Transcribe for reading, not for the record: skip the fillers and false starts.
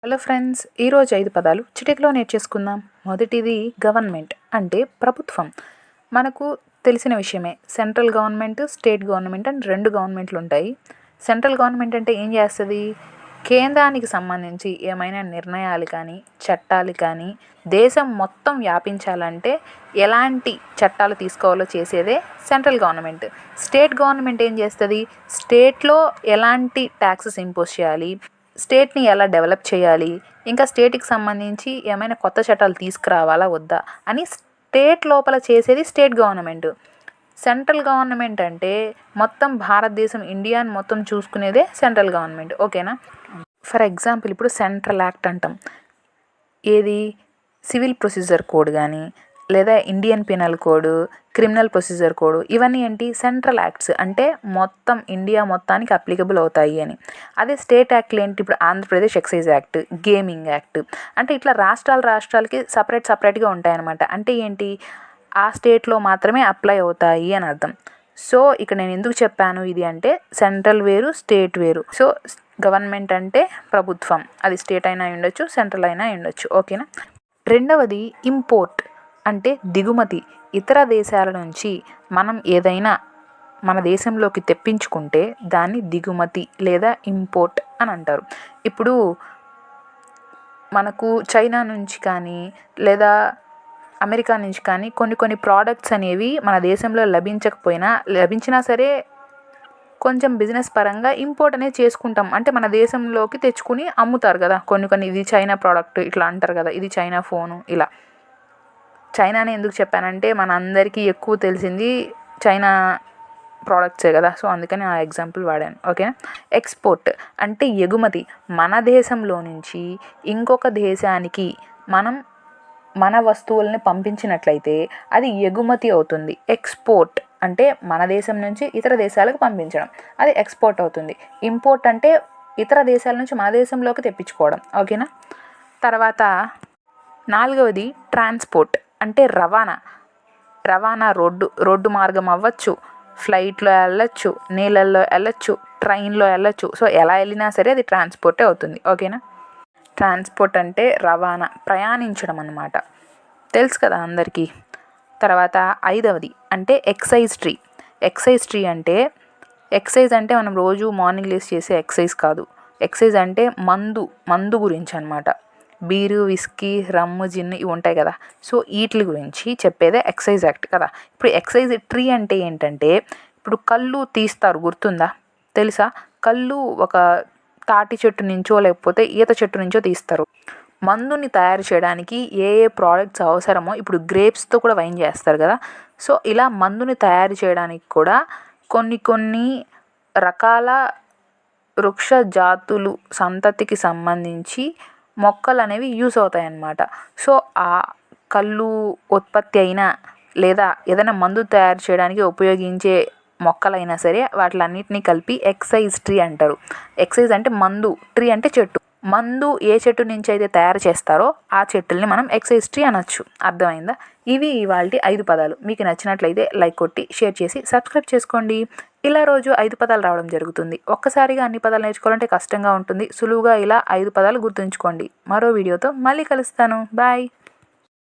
Hello friends, ఈరోజు 5 పదాలు చిటికలో నేర్చేసుకుందాం. మొదటిది గవర్నమెంట్ అంటే ప్రభుత్వం. మనకు తెలిసిన విషయమే. సెంట్రల్ గవర్నమెంట్, స్టేట్ గవర్నమెంట్ అని 2 గవర్నమెంట్లు ఉంటాయి. సెంట్రల్ గవర్నమెంట్ అంటే ఏం చేస్తుంది? కేంద్రానికి సంబంధించి ఏమైనా నిర్ణయాలు కానీ, చట్టాలు కానీ దేశం మొత్తం వ్యాపించాలంటే ఎలాంటి చట్టాలు తీసుకోవాలో చేసేదే సెంట్రల్ గవర్నమెంట్. స్టేట్ గవర్నమెంట్ ఏం చేస్తుంది? స్టేట్లో ఎలాంటి ట్యాక్సెస్ ఇంపోజ్ చేయాలి, స్టేట్ని ఎలా డెవలప్ చేయాలి, ఇంకా స్టేట్కి సంబంధించి ఏమైనా కొత్త చట్టాలు తీసుకురావాలా వద్దా అని స్టేట్ లోపల చేసేది స్టేట్ గవర్నమెంట్. సెంట్రల్ గవర్నమెంట్ అంటే మొత్తం భారతదేశం, ఇండియాని మొత్తం చూసుకునేదే సెంట్రల్ గవర్నమెంట్. ఓకేనా? ఫర్ ఎగ్జాంపుల్ ఇప్పుడు సెంట్రల్ యాక్ట్ అంటాం. ఏది? సివిల్ ప్రొసీజర్ కోడ్ కానీ, లేదా Indian penal code, criminal procedure code, ఇవన్నీ ఏంటి? Central acts. అంటే మొత్తం ఇండియా మొత్తానికి అప్లికబుల్ అవుతాయి అని. అదే స్టేట్ యాక్ట్లు ఏంటి? ఇప్పుడు Andhra Pradesh excise act, gaming act. అంటే ఇట్లా రాష్ట్రాలకి సపరేట్గా ఉంటాయన్నమాట. అంటే ఏంటి? ఆ స్టేట్లో మాత్రమే అప్లై అవుతాయి అని అర్థం. సో ఇక్కడ నేను ఎందుకు చెప్పాను ఇది అంటే, సెంట్రల్ వేరు, స్టేట్ వేరు. సో గవర్నమెంట్ అంటే ప్రభుత్వం. అది స్టేట్ అయినా ఉండొచ్చు, సెంట్రల్ అయినా ఉండొచ్చు. ఓకేనా? రెండవది ఇంపోర్ట్ అంటే దిగుమతి. ఇతర దేశాల నుంచి మనం ఏదైనా మన దేశంలోకి తెప్పించుకుంటే దాన్ని దిగుమతి లేదా ఇంపోర్ట్ అని అంటారు. ఇప్పుడు మనకు చైనా నుంచి కానీ, లేదా అమెరికా నుంచి కానీ కొన్ని ప్రోడక్ట్స్ అనేవి మన దేశంలో లభించినా సరే కొంచెం బిజినెస్ పరంగా ఇంపోర్ట్ అనేది చేసుకుంటాం. అంటే మన దేశంలోకి తెచ్చుకుని అమ్ముతారు కదా. కొన్ని ఇది చైనా ప్రోడక్ట్ ఇట్లా అంటారు కదా, ఇది చైనా ఫోను ఇలా. చైనాని ఎందుకు చెప్పానంటే మన అందరికీ ఎక్కువ తెలిసింది చైనా ప్రోడక్ట్సే కదా. సో అందుకని ఆ ఎగ్జాంపుల్ వాడాను. ఓకేనా? ఎక్స్పోర్ట్ అంటే ఎగుమతి. మన దేశంలో నుంచి ఇంకొక దేశానికి మనం మన వస్తువుల్ని పంపించినట్లయితే అది ఎగుమతి అవుతుంది. ఎక్స్పోర్ట్ అంటే మన దేశం నుంచి ఇతర దేశాలకు పంపించడం, అది ఎక్స్పోర్ట్ అవుతుంది. ఇంపోర్ట్ అంటే ఇతర దేశాల నుంచి మన దేశంలోకి తెప్పించుకోవడం. ఓకేనా? తర్వాత 4వది ట్రాన్స్పోర్ట్ అంటే రవాణా. రోడ్డు మార్గం అవ్వచ్చు, ఫ్లైట్లో వెళ్ళచ్చు, నీళ్ళల్లో వెళ్ళచ్చు, ట్రైన్లో వెళ్ళచ్చు. సో ఎలా వెళ్ళినా సరే అది ట్రాన్స్పోర్టే అవుతుంది. ఓకేనా? ట్రాన్స్పోర్ట్ అంటే రవాణా, ప్రయాణించడం అన్నమాట. తెలుసు కదా అందరికీ. తర్వాత 5వది అంటే ఎక్సైజ్ ట్రీ అంటే మనం రోజు మార్నింగ్ లేసి చేసే ఎక్సైజ్ కాదు. ఎక్సైజ్ అంటే మందు గురించి అన్నమాట. బీరు, విస్కీ, రమ్ము, జిన్ ఇవి ఉంటాయి కదా. సో వీటి గురించి చెప్పేదే ఎక్సైజ్ యాక్ట్ కదా. ఇప్పుడు ఎక్సైజ్ ట్రీ అంటే ఏంటంటే, ఇప్పుడు కళ్ళు తీస్తారు, గుర్తుందా? తెలుసా? కళ్ళు ఒక తాటి చెట్టు నుంచో లేకపోతే ఈత చెట్టు నుంచో తీస్తారు. మందుని తయారు చేయడానికి ఏ ప్రోడక్ట్స్ అవసరమో, ఇప్పుడు గ్రేప్స్తో కూడా వైన్ చేస్తారు కదా. సో ఇలా మందుని తయారు చేయడానికి కూడా కొన్ని రకాల వృక్ష జాతులు సంతతికి సంబంధించి మొక్కలు అనేవి యూస్ అవుతాయి అన్నమాట. సో ఆ కళ్ళు ఉత్పత్తి అయినా లేదా ఏదైనా మందు తయారు చేయడానికి ఉపయోగించే మొక్కలైనా సరే వాటిలన్నిటినీ కలిపి ఎక్సైజ్ ట్రీ అంటారు. ఎక్సైజ్ అంటే మందు, ట్రీ అంటే చెట్టు. మందు ఏ చెట్టు నుంచి అయితే తయారు చేస్తారో ఆ చెట్టుల్ని మనం ఎక్సైజ్ ట్రీ అనొచ్చు. అర్థమైందా? ఇవి ఇవాల్టి 5 పదాలు. మీకు నచ్చినట్లయితే లైక్ కొట్టి, షేర్ చేసి, సబ్స్క్రైబ్ చేసుకోండి. ఇలా రోజు 5 పదాలు రావడం జరుగుతుంది. ఒక్కసారిగా అన్ని పదాలు నేర్చుకోవాలంటే కష్టంగా ఉంటుంది. సులువుగా ఇలా 5 పదాలు గుర్తుంచుకోండి. మరో వీడియోతో మళ్ళీ కలుస్తాను. బాయ్.